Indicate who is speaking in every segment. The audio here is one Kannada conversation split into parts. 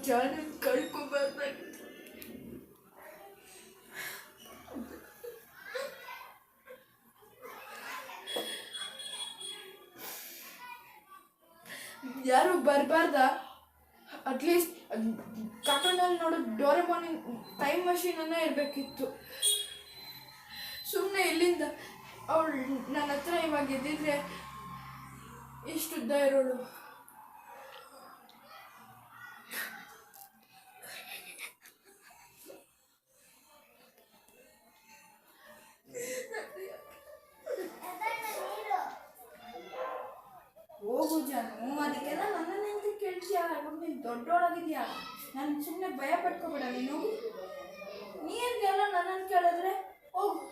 Speaker 1: ಜಾನ ಕಳ್ಕೊಬಾರ್ದಾಗ ಯಾರು ಬರಬಾರ್ದ. ಅಟ್ಲೀಸ್ಟ್ ಕಾರ್ಟೂನಲ್ಲಿ ನೋಡೋ ಡೋರೆಮೋನ್ ಟೈಮ್ ಮಷೀನನ್ನೇ ಇರಬೇಕಿತ್ತು. ಸುಮ್ಮನೆ ಇಲ್ಲಿಂದ ಅವಳು ನನ್ನ ಹತ್ರ ಇವಾಗ ಎದ್ದಿದ್ರೆ ಇಷ್ಟುದ್ದ ಇರೋಳು. ಹೋಗು ಜಾನು, ಅದಕ್ಕೆಲ್ಲ ನನ್ನನ್ನು ಎಂತ ಕೇಳ್ತೀಯ? ನೀನು ದೊಡ್ಡೋಳಾಗಿದ್ಯಾ, ನಾನು ಸುಮ್ಮನೆ ಭಯ ಪಟ್ಕೋಬೇಡ. ನೀನು ನೀರಿಗೆಲ್ಲ ನನ್ನನ್ನು ಕೇಳಿದ್ರೆ ಹೋಗು.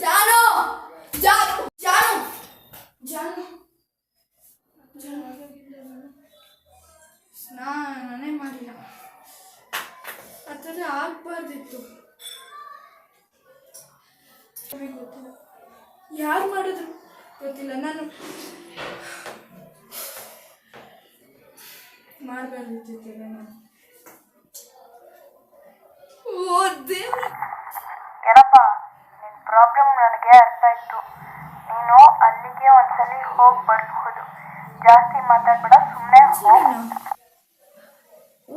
Speaker 1: ಜಾನು ಜಾನು ಜಾನು ಜಾನು ಸ್ನಾನೇ ಮಾಡಿಲ್ಲ. ಆ ಥರ ಆಗ್ಬಾರ್ದಿತ್ತು. ಗೊತ್ತಿಲ್ಲ ಯಾರು ಮಾಡಿದ್ರು ಗೊತ್ತಿಲ್ಲ. ನಾನು ಮಾಡಬಾರ್ದಿತ್ತಿಲ್ಲ. ನಾನು ಓ ದೇವ್ರ,
Speaker 2: ಏನಪ್ಪ ನಿನ್ನ ಪ್ರಾಬ್ಲಮ್ ನನಗೆ ಅರ್ಥ ಆಯ್ತು. ನೀನು ಅಲ್ಲಿಗೆ ಒಂದ್ಸಲಿ ಹೋಗಿ ಬರ್ಬಹುದು. ಜಾಸ್ತಿ ಮಾತಾಡ್ಬೇಡ, ಸುಮ್ಮನೆ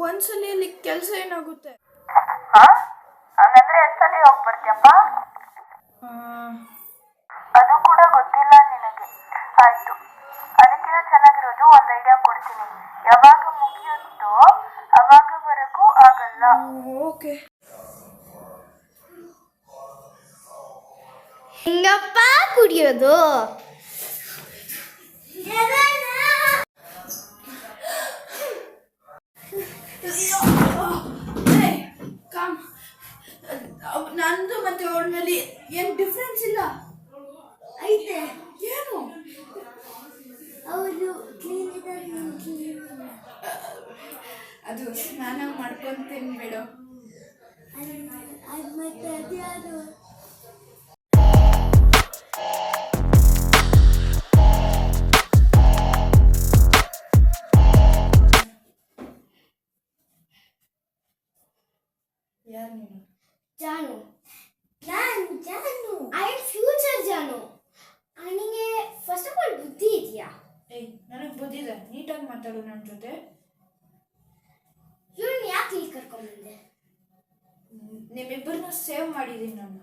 Speaker 1: ಒಂದ್ಸಲಿ ಅಲ್ಲಿ ಕೆಲಸ ಏನಾಗುತ್ತೆ?
Speaker 2: ಹಂಗಂದ್ರೆ ಎಷ್ಟು ಸಲ ಹೋಗಿ ಬರ್ತೀಯಪ್ಪ? ಅದು ಕೂಡ ಗೊತ್ತಿಲ್ಲ ನಿನಗೆ. ಆಯ್ತು, ಅದಕ್ಕಿಂತ ಚೆನ್ನಾಗಿರೋದು ಒಂದು ಐಡಿಯಾ ಕೊಡ್ತೀನಿ. ಯಾವಾಗ ಮುಗಿಯುತ್ತೋ ಅವಾಗವರೆಗೂ ಆಗಲ್ಲ.
Speaker 1: ಓಕೆ.
Speaker 3: ಹೆಂಗಪ್ಪ ಕುಡಿಯೋದು?
Speaker 1: ನಂದು ಮತ್ತೆ ಅವಳಲ್ಲಿ ಏನು ಡಿಫ್ರೆನ್ಸ್ ಇಲ್ಲ.
Speaker 3: ಐತೆ
Speaker 1: ಏನು
Speaker 3: ಅವರು
Speaker 1: ಅದು ಸ್ನಾನ ಮಾಡ್ಕೊಂತೀನಿ ಬಿಡು.
Speaker 3: ಮತ್ತೆ ಅದ್ಯಾರು
Speaker 1: ಯಾರು ನೀನು?
Speaker 3: ಜಾನು. ನಾನು ಜಾನು. ಐ ಆಮ್ ಫ್ಯೂಚರ್ ಜಾನು. ನಿನಗೆ ಫಸ್ಟ್ ಆಫ್ ಆಲ್ ಬುದ್ಧಿ ಇದೆಯಾ?
Speaker 1: ಏಯ್, ನನಗೆ ಬುದ್ಧಿ ಇದೆ. ನೀಟಾಗಿ ಮಾತಾಡು ನನ್ನ ಜೊತೆ.
Speaker 3: ಇವಳನ್ನ ಯಾಕೆ ಇಲ್ಲಿ ಕರ್ಕೊಂಡ್ಬಂದೆ?
Speaker 1: ನಿಮ್ಮಿಬ್ಬರನ್ನ ಸೇವ್ ಮಾಡಿದ್ದೀನಿ ನಾನು.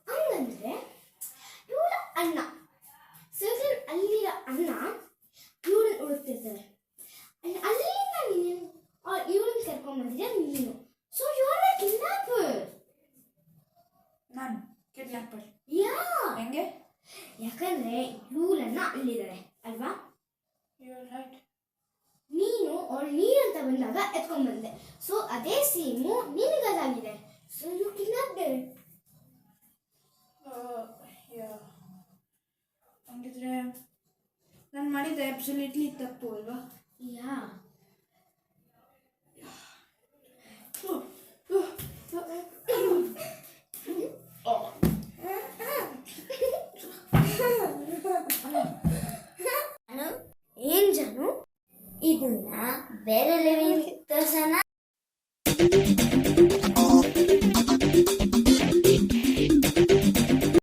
Speaker 3: ಹಂಗಂದ್ರೆ ಇವಳ ಅಣ್ಣ ಸರ್ಕಲ್ ಅಲ್ಲಿರೋ ಅಣ್ಣ ಇವಳನ್ನ ಹುಡುಕ್ತಿರ್ತಾರೆ. ಅಲ್ಲಿಂದ ನೀನು ಇವಳನ್ನ ಕರ್ಕೊಂಡ್ಬಂದಿದ್ಯಾ ನೀನು. So you are the kidnapper.
Speaker 1: ನಾನು ಕಿಡ್ನಾಪರ್?
Speaker 3: ಯಾ.
Speaker 1: ಹೆಂಗೆ?
Speaker 3: ಯಾಕಂದ್ರೆ ಇವಳನ್ನ ಅಲ್ಲಿದ್ದಾರೆ ಅಲ್ವಾ?
Speaker 1: You are right.
Speaker 3: ನೀನು ಅವಳು ನೀರಂತ ಬಂದಾಗ ಎತ್ಕೊಂಡ್ ಬಂದೆ. ಸೊ ಅದೇ ಸೇಮು ನಿನಗದಾಗಿದೆ. So you kidnapped.
Speaker 1: ಹಂಗಿದ್ರೆ ನಾನು ಮಾಡಿದ್ದೆ ಅಬ್ಸಲ್ಯೂಟ್ಲಿ ತಪ್ಪು ಅಲ್ವಾ?
Speaker 3: ಯಾ. ಏನ್ ಜಾನು, ಇದನ್ನ ಬೇರೆ ಲೆವೆಲ್ ತೋರ್ಸೋಣ.